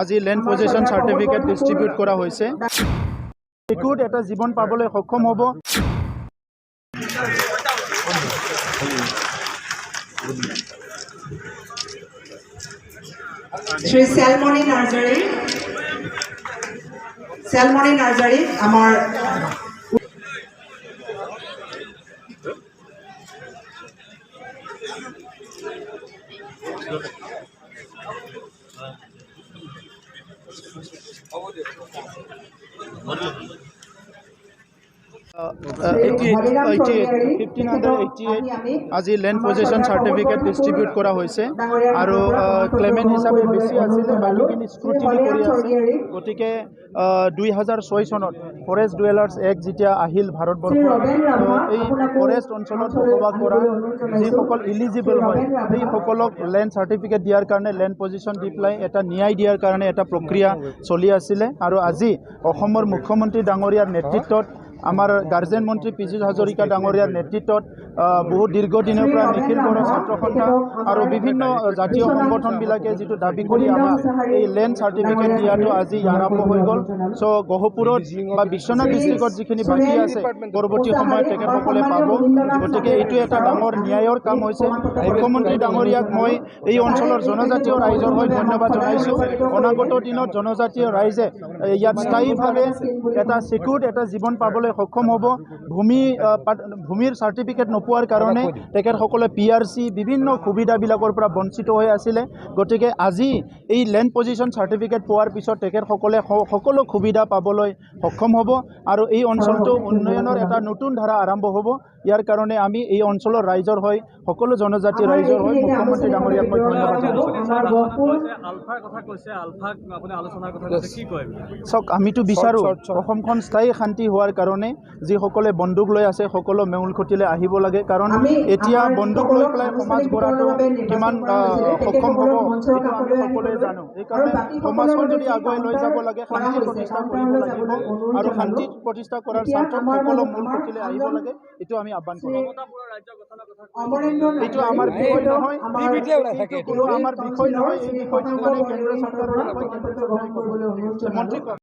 আজি land position certificate distribute করা হয়েছে। নিখুঁত এটা জীবন পাবলৈ সক্ষম হ'ব। শ্রী সেলমনি নার্জারি আমার আজি ল্যান্ড পজিশন সার্টিফিকেট ডিস্ট্রিবিউট করা হয়েছে আৰু ক্লেমেন্ট হিসাবে বেছি আছিল বাকিখিনি স্ক্ৰুটিনি কৰি আছে। গতিকে 2006 চনত ফৰেষ্ট ডুৱেলাৰ্ছ এক্ট যেতিয়া আহিল ভাৰতবৰ্ষত, এই ফৰেষ্ট অঞ্চলত বসবাস কৰা যিসকল ইলিজিবল হয় সেইসকলক ল্যান্ড সাৰ্টিফিকেট দিয়াৰ কাৰণে ল্যান্ড পজিশন দি পেলাই এটা ন্যায় দিয়াৰ কাৰণে এটা প্ৰক্ৰিয়া চলি আছিলে। আৰু আজি অসমৰ মুখ্যমন্ত্ৰী ডাঙৰীয়াৰ নেতৃত্বত আমাৰ গাৰ্জেন মন্ত্ৰী পীযুষ হাজৰিকা ডাঙৰীয়াৰ নেতৃত্বত বহুত দীৰ্ঘদিনৰ পৰা নিখিল বড়ো ছাত্ৰ সন্থা আৰু বিভিন্ন জাতীয় সংগঠনবিলাকে যিটো দাবী কৰি আমাক এই ল্যান্ড সাৰ্টিফিকেট দিয়াটো আজি আৰম্ভ হৈ গ'ল। চ' গহপুৰত বা বিশ্বনাথ ডিষ্ট্ৰিক্টত যিখিনি বাকী আছে পৰৱৰ্তী সময়ত তেখেতসকলে পাব। গতিকে এইটো এটা ডাঙৰ ন্যায়ৰ কাম হৈছে। মুখ্যমন্ত্ৰী ডাঙৰীয়াক মই এই অঞ্চলৰ জনজাতীয় ৰাইজৰ হৈ ধন্যবাদ জনাইছোঁ। অনাগত দিনত জনজাতীয় ৰাইজে ইয়াত স্থায়ীভাৱে এটা সিকিউৰ এটা জীৱন পাবলৈ সক্ষম হ'ব। ভূমিৰ সাৰ্টিফিকেট নোপোৱাৰ কাৰণে তেখেতসকলে PRC বিভিন্ন সুবিধাবিলাকৰ পৰা বঞ্চিত হৈ আছিলে। গতিকে আজি এই ল্যান্ড পজিশন সাৰ্টিফিকেট পোৱাৰ পিছত তেখেতসকলে সকলো সুবিধা পাবলৈ সক্ষম হ'ব আৰু এই অঞ্চলটো উন্নয়নৰ এটা নতুন ধাৰা আৰম্ভ হ'ব। ইয়াৰ কাৰণে আমি এই অঞ্চলৰ ৰাইজৰ হৈ সকলো জনজাতি ৰাইজৰ হৈ মুখ্যমন্ত্ৰী ডাঙৰীয়াক মই ধন্যবাদ জনাইছোঁ। চাওক, আমিতো বিচাৰোঁ অসমখন স্থায়ী শান্তি হোৱাৰ কাৰণে যিসকলে বন্দুক লৈ আছে সকলো মেউল খুঁটিলৈ আহিব লাগে। কাৰণ এতিয়া বন্দুক লৈ পেলাই সমাজ গঢ়াটো কিমান সক্ষম হ'ব সেইটো আমি সকলোৱে জানো। সেইকাৰণে সমাজখন যদি আগুৱাই লৈ যাব লাগে শান্তি প্ৰতিষ্ঠা কৰিব লাগিব আৰু শান্তি প্ৰতিষ্ঠা কৰাৰ স্বাৰ্থত সকলো মূল খুঁটিলৈ আহিব লাগে। এইটো আমি আহ্বান কৰিম। এইটো আমাৰ বিষয় নহয়, আমাৰ বিষয় নহয়। এই বিষয়টো মানে কেন্দ্ৰ চৰকাৰৰ বিষয়, কেন্দ্ৰ চৰকাৰে কৰিব। মন্ত্ৰী